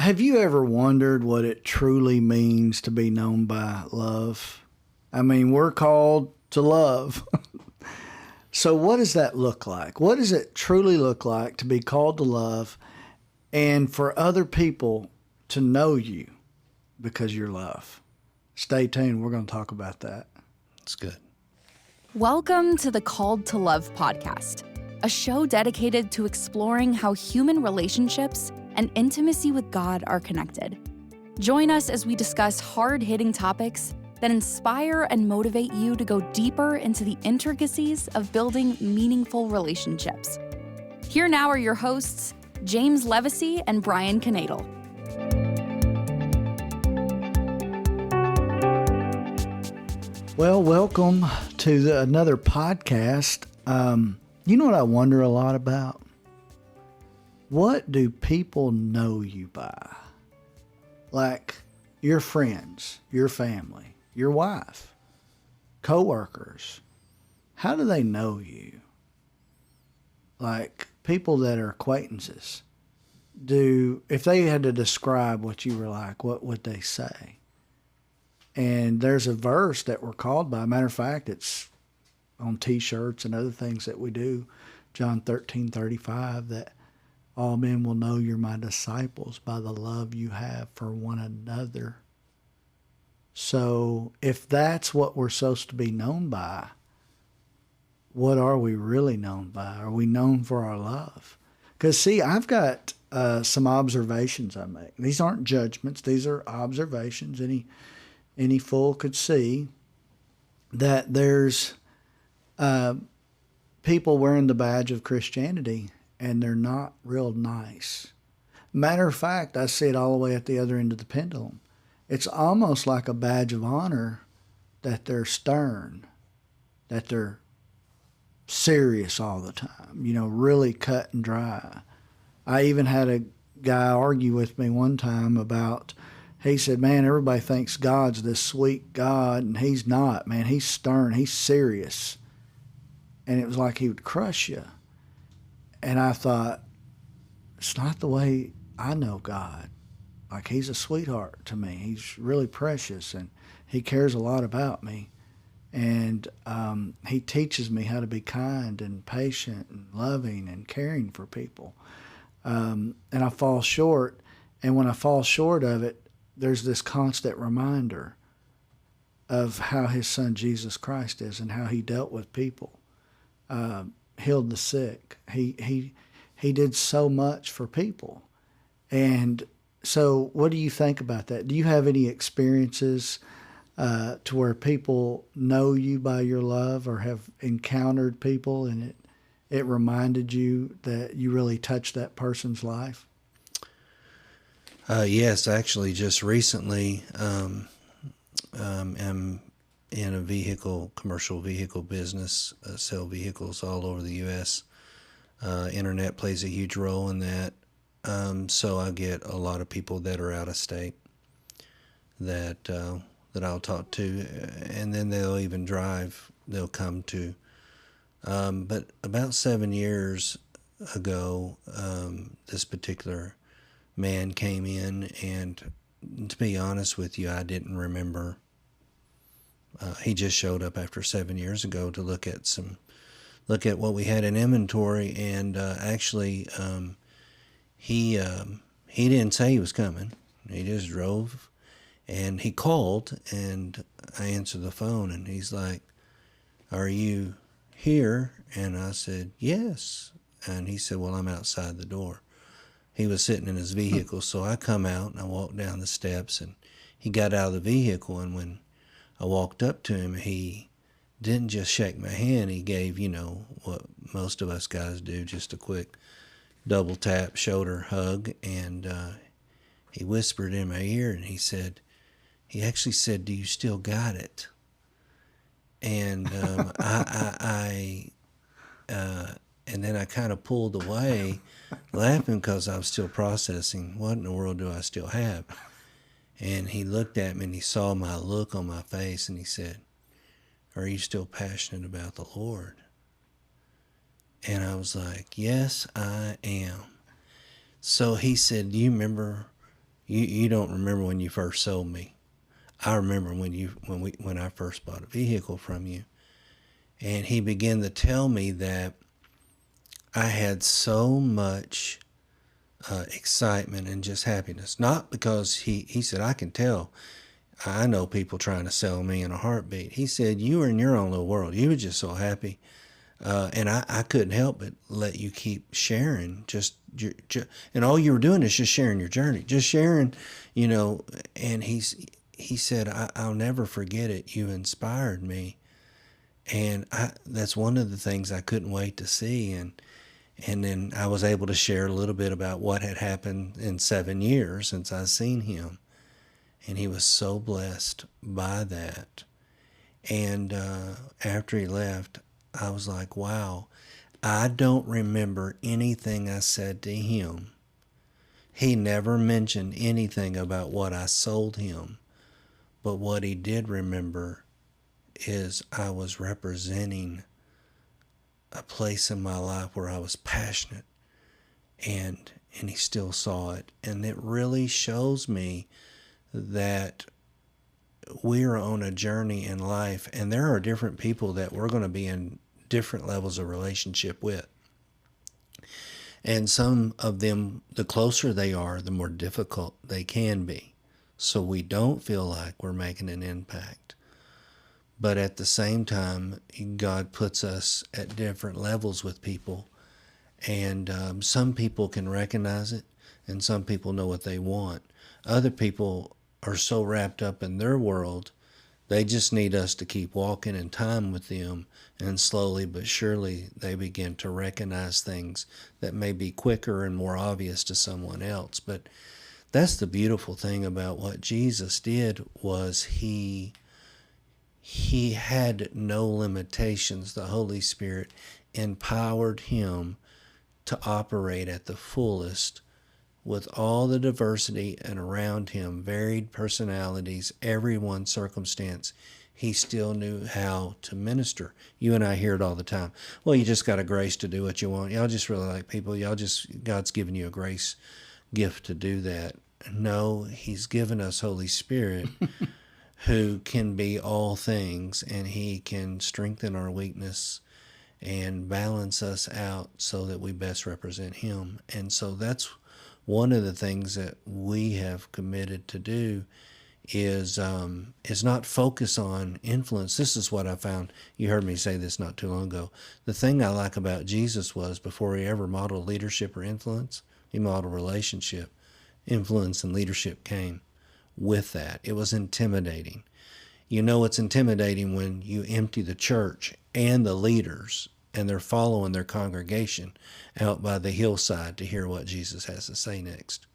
Have you ever wondered what it truly means to be known by love? I mean, we're called to love. So, what does that look like? What does it truly look like to be called to love and for other people to know you because you're love? Stay tuned. We're going to talk about that. That's good. Welcome to the Called to Love podcast, a show dedicated to exploring how human relationships and intimacy with God are connected. Join us as we discuss hard-hitting topics that inspire and motivate you to go deeper into the intricacies of building meaningful relationships. Here now are your hosts, James Levesey and Brian Knadel. Well, welcome to another podcast. You know what I wonder a lot about? What do people know you by? Like your friends, your family, your wife, coworkers. How do they know you? Like people that are acquaintances. If they had to describe what you were like, what would they say? And there's a verse that we're called by. Matter of fact, it's on T-shirts and other things that we do. John 13:35, that all men will know you're my disciples by the love you have for one another. So if that's what we're supposed to be known by, what are we really known by? Are we known for our love? Because see, I've got some observations I make. These aren't judgments. These are observations. Any fool could see that there's people wearing the badge of Christianity and they're not real nice. Matter of fact, I see it all the way at the other end of the pendulum. It's almost like a badge of honor that they're stern, that they're serious all the time, really cut and dry. I even had a guy argue with me one time about, he said, man, everybody thinks God's this sweet God, and he's not, man. He's stern. He's serious. And it was like he would crush you. And I thought, it's not the way I know God. Like, he's a sweetheart to me. He's really precious, and he cares a lot about me. And he teaches me how to be kind and patient and loving and caring for people. And I fall short. And when I fall short of it, there's this constant reminder of how his son Jesus Christ is and how he dealt with people, healed the sick. He did so much for people. And so what do you think about that? Do you have any experiences to where people know you by your love or have encountered people and it reminded you that you really touched that person's life? Yes, actually, just recently, am in a commercial vehicle business, sell vehicles all over the U.S. Internet plays a huge role in that. So I get a lot of people that are out of state that I'll talk to, and then they'll even drive. They'll come to. But about 7 years ago, this particular man came in, and to be honest with you, I didn't remember. He just showed up after 7 years ago to look at what we had in inventory, and actually, he didn't say he was coming. He just drove, and he called, and I answered the phone, and he's like, "Are you here?" And I said, "Yes." And he said, "Well, I'm outside the door." He was sitting in his vehicle, so I come out and I walked down the steps, and he got out of the vehicle, and when I walked up to him, he didn't just shake my hand. He gave, what most of us guys do, just a quick double tap, shoulder hug, and he whispered in my ear, and he actually said, "Do you still got it?" And and then I kind of pulled away, laughing because I was still processing, what in the world do I still have? And he looked at me and he saw my look on my face, and he said, "Are you still passionate about the Lord?" And I was like, "Yes, I am." So he said, "Do you remember You don't remember when you first sold me. I remember when I first bought a vehicle from you. And he began to tell me that I had so much excitement and just happiness. Not because he said, I can tell. I know people trying to sell me in a heartbeat. He said, you were in your own little world. You were just so happy. And I couldn't help but let you keep sharing. And all you were doing is just sharing your journey. Just sharing, and he said, I'll never forget it. You inspired me. And that's one of the things I couldn't wait to see. And then I was able to share a little bit about what had happened in 7 years since I've seen him. And he was so blessed by that. And after he left, I was like, wow, I don't remember anything I said to him. He never mentioned anything about what I sold him. But what he did remember is I was representing a place in my life where I was passionate, and he still saw it. And it really shows me that we are on a journey in life, and there are different people that we're going to be in different levels of relationship with. And some of them, the closer they are, the more difficult they can be. So we don't feel like we're making an impact. But at the same time, God puts us at different levels with people. And some people can recognize it, and some people know what they want. Other people are so wrapped up in their world, they just need us to keep walking in time with them, and slowly but surely they begin to recognize things that may be quicker and more obvious to someone else. But that's the beautiful thing about what Jesus did, was he had no limitations. The Holy Spirit empowered him to operate at the fullest with all the diversity and around him, varied personalities, everyone's circumstance. He still knew how to minister. You and I hear it all the time. Well, you just got a grace to do what you want. Y'all just really like people. God's given you a grace gift to do that. No, he's given us Holy Spirit who can be all things, and he can strengthen our weakness and balance us out so that we best represent him. And so that's one of the things that we have committed to do is not focus on influence. This is what I found. You heard me say this not too long ago. The thing I like about Jesus was, before he ever modeled leadership or influence, he modeled relationship. Influence and leadership came with that. It was intimidating. You know it's intimidating when you empty the church and the leaders, and they're following their congregation out by the hillside to hear what Jesus has to say next.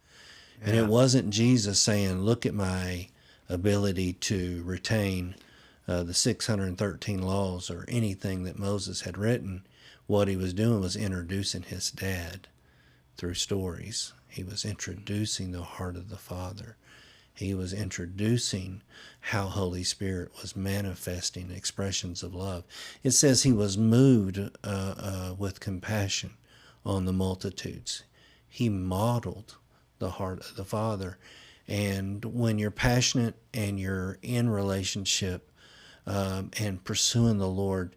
Yeah. And it wasn't Jesus saying, look at my ability to retain the 613 laws or anything that Moses had written. What he was doing was introducing his dad through stories. He was introducing the heart of the Father. He was introducing how Holy Spirit was manifesting expressions of love. It says he was moved with compassion on the multitudes. He modeled the heart of the Father. And when you're passionate and you're in relationship and pursuing the Lord,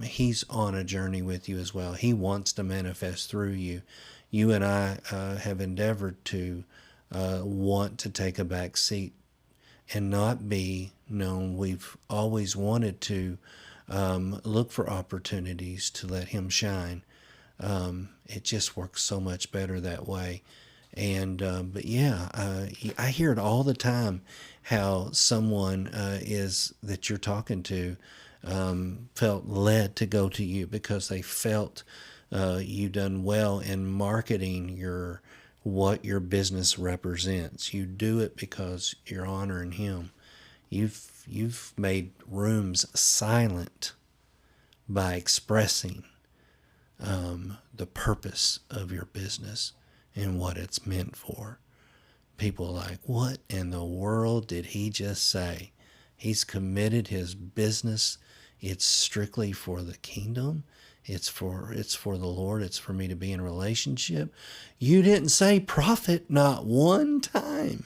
he's on a journey with you as well. He wants to manifest through you. You and I have endeavored to want to take a back seat and not be known. We've always wanted to look for opportunities to let him shine. It just works so much better that way. And but yeah, I hear it all the time, how someone is that you're talking to felt led to go to you because they felt you done well in marketing what your business represents. You do it because you're honoring him. You've made rooms silent by expressing the purpose of your business and what it's meant for. People are like, what in the world did he just say? He's committed his business. It's strictly for the kingdom. It's for the Lord. It's for me to be in a relationship. You didn't say profit, not one time.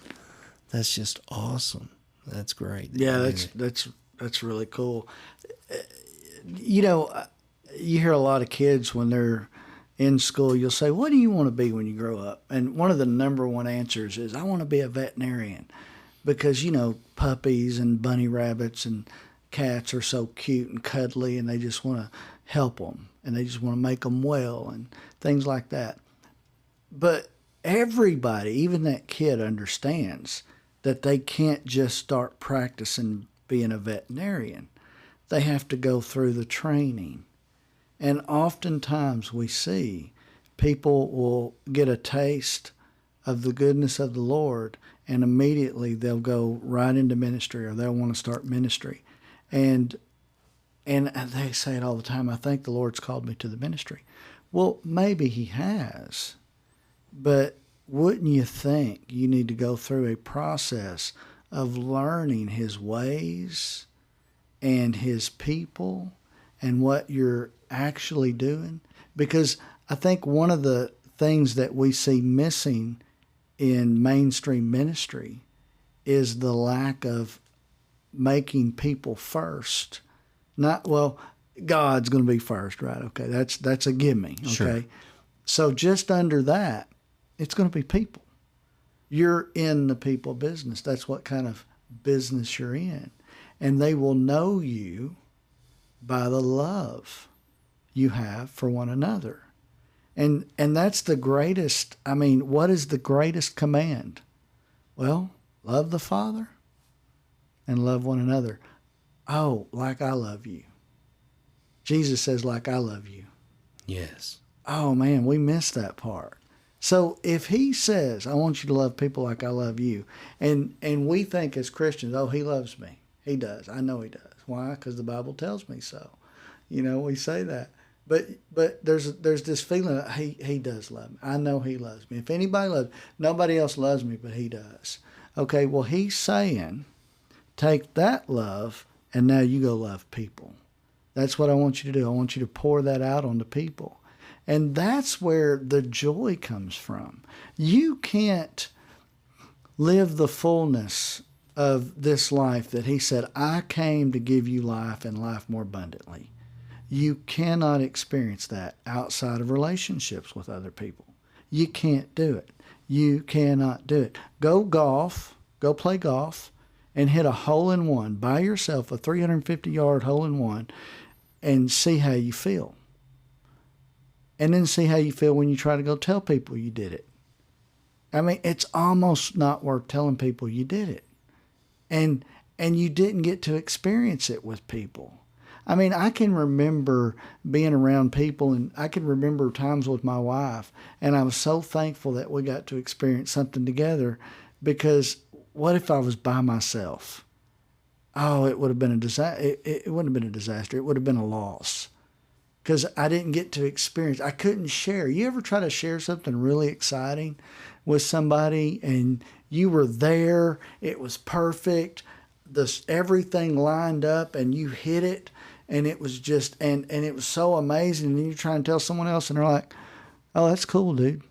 That's just awesome. That's great. Yeah, that's really cool. You know, you hear a lot of kids when they're in school, you'll say, "What do you want to be when you grow up?" And one of the number one answers is, "I want to be a veterinarian," because, you know, puppies and bunny rabbits and cats are so cute and cuddly, and they just want to help them, and they just want to make them well and things like that. But everybody, even that kid, understands that they can't just start practicing being a veterinarian. They have to go through the training. And oftentimes we see people will get a taste of the goodness of the Lord, and immediately they'll go right into ministry, or they'll want to start ministry. And they say it all the time, "I think the Lord's called me to the ministry." Well, maybe he has, but wouldn't you think you need to go through a process of learning his ways and his people and what you're actually doing? Because I think one of the things that we see missing in mainstream ministry is the lack of making people first. Not, well, God's going to be first, right? Okay, that's a gimme, okay? Sure. So just under that, it's going to be people. You're in the people business. That's what kind of business you're in. And they will know you by the love you have for one another. And that's the greatest, I mean, what is the greatest command? Well, love the Father and love one another. Oh, like I love you. Jesus says, like I love you. Yes. Oh, man, we missed that part. So if he says, I want you to love people like I love you, and we think as Christians, oh, he loves me. He does. I know he does. Why? Because the Bible tells me so. You know, we say that. But there's this feeling that he does love me. I know he loves me. If anybody loves me, nobody else loves me, but he does. Okay, well, he's saying, take that love, and now you go love people. That's what I want you to do. I want you to pour that out onto people. And that's where the joy comes from. You can't live the fullness of this life that he said, I came to give you life and life more abundantly. You cannot experience that outside of relationships with other people. You can't do it. You cannot do it. Go golf, go play golf, and hit a hole-in-one by yourself, a 350-yard hole-in-one, and see how you feel. And then see how you feel when you try to go tell people you did it. I mean, it's almost not worth telling people you did it. And you didn't get to experience it with people. I mean, I can remember being around people, and I can remember times with my wife, and I was so thankful that we got to experience something together, because what if I was by myself? Oh, it would have been a disaster. It wouldn't have been a disaster. It would have been a loss, because I didn't get to experience. I couldn't share. You ever try to share something really exciting with somebody, and you were there, it was perfect, everything lined up, and you hit it, and it was just, and it was so amazing, and then you try and tell someone else, and they're like, oh, that's cool, dude.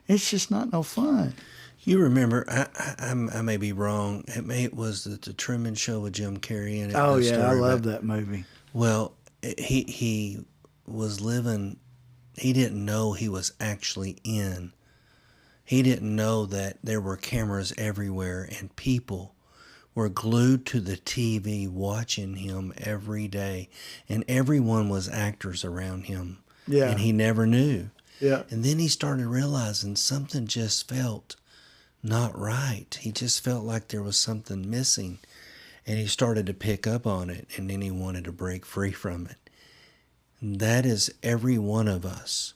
It's just not no fun. You remember, I may be wrong, it was the Truman Show with Jim Carrey in it. Oh, yeah, I love that movie. Well, he was living, he didn't know he was actually in. He didn't know that there were cameras everywhere and people were glued to the TV watching him every day. And everyone was actors around him. Yeah. And he never knew. Yeah. And then he started realizing something just felt not right. He just felt like there was something missing. And he started to pick up on it, and then he wanted to break free from it. And that is every one of us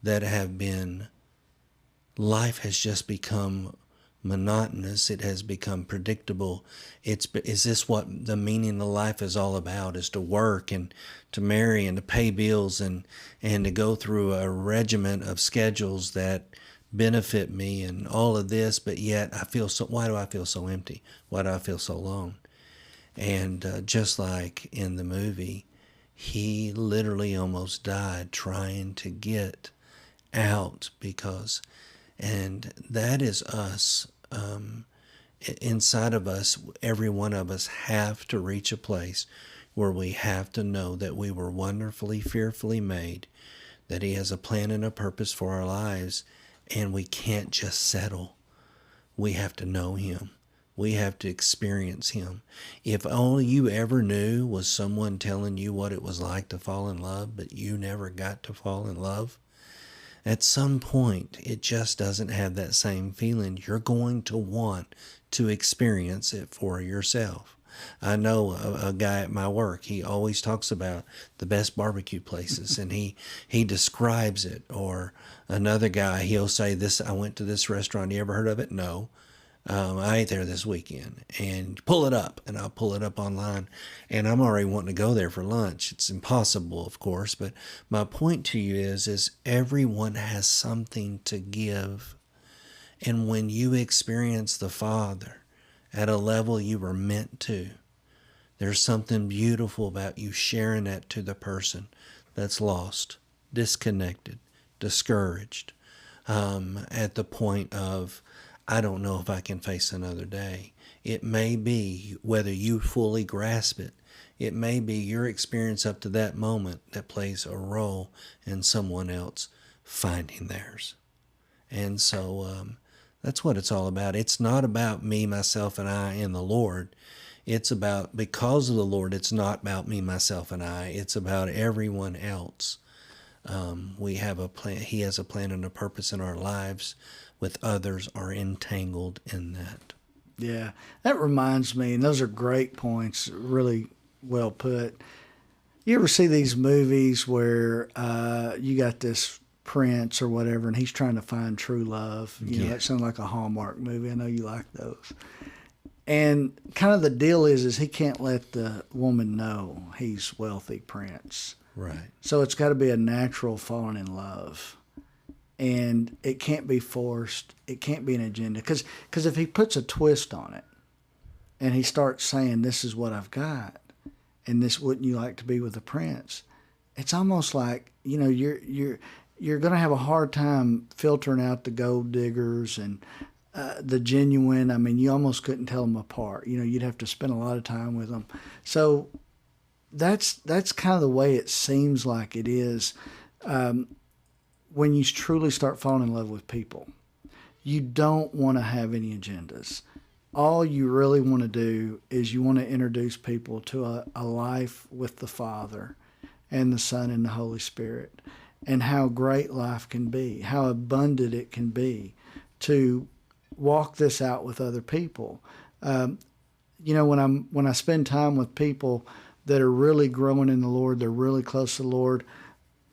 that have been, life has just become monotonous. It has become predictable. Is this what the meaning of life is all about? Is to work and to marry and to pay bills and to go through a regiment of schedules that benefit me and all of this, but yet why do I feel so empty? Why do I feel so alone? And just like in the movie, he literally almost died trying to get out and that is us. Inside of us, every one of us have to reach a place where we have to know that we were wonderfully, fearfully made, that he has a plan and a purpose for our lives, and we can't just settle. We have to know him. We have to experience him. If all you ever knew was someone telling you what it was like to fall in love, but you never got to fall in love, at some point it just doesn't have that same feeling. You're going to want to experience it for yourself. I know a guy at my work, he always talks about the best barbecue places and he describes it. Or another guy, he'll say, I went to this restaurant. You ever heard of it? No. I ate there this weekend, and pull it up, and I'll pull it up online, and I'm already wanting to go there for lunch. It's impossible, of course, but my point to you is everyone has something to give. And when you experience the Father at a level you were meant to, there's something beautiful about you sharing that to the person that's lost, disconnected, discouraged, at the point of, I don't know if I can face another day. It may be, whether you fully grasp it, it may be your experience up to that moment that plays a role in someone else finding theirs. And so that's what it's all about. It's not about me, myself, and I, and the Lord. It's about, because of the Lord, it's not about me, myself, and I. It's about everyone else. We have a plan. He has a plan and a purpose in our lives, with others are entangled in that. Yeah, that reminds me, and those are great points, really well put. You ever see these movies where you got this prince or whatever, and he's trying to find true love? You know, that sounds like a Hallmark movie. I know you like those. And kind of the deal is he can't let the woman know he's wealthy prince. Right. So it's got to be a natural falling in love. And it can't be forced. It can't be an agenda. Because if he puts a twist on it and he starts saying, this is what I've got, and this, wouldn't you like to be with a prince? It's almost like, you know, you're going to have a hard time filtering out the gold diggers and the genuine. I mean, you almost couldn't tell them apart. You know, you'd have to spend a lot of time with them. So that's kind of the way it seems like it is. When you truly start falling in love with people, you don't want to have any agendas. All you really want to do is you want to introduce people to a life with the Father and the Son and the Holy Spirit, and how great life can be, how abundant it can be to walk this out with other people. You know, when I spend time with people that are really growing in the Lord, they're really close to the Lord,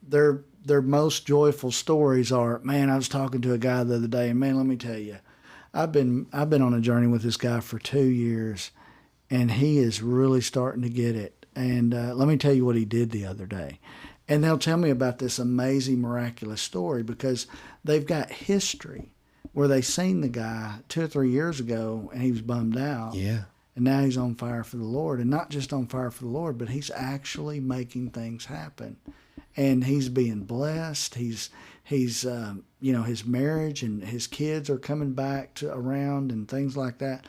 their most joyful stories are, man, I was talking to a guy the other day, and man, let me tell you, I've been on a journey with this guy for 2 years, and he is really starting to get it. And let me tell you what he did the other day. And they'll tell me about this amazing, miraculous story because they've got history where they seen the guy 2 or 3 years ago, and he was bummed out. Yeah. And now he's on fire for the Lord. And not just on fire for the Lord, but he's actually making things happen. And he's being blessed. He's you know, his marriage and his kids are coming back around and things like that.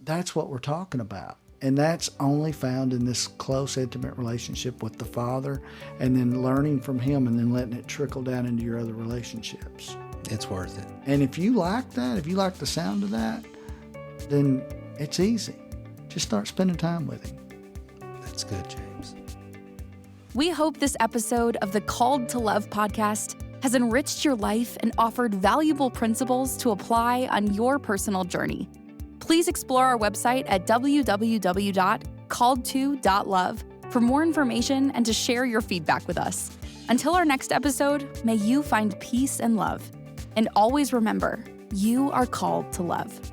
That's what we're talking about. And that's only found in this close, intimate relationship with the Father, and then learning from him and then letting it trickle down into your other relationships. It's worth it. And if you like that, if you like the sound of that, then it's easy. Just start spending time with him. That's good, James. We hope this episode of the Called to Love podcast has enriched your life and offered valuable principles to apply on your personal journey. Please explore our website at www.calledto.love for more information and to share your feedback with us. Until our next episode, may you find peace and love. And always remember, you are called to love.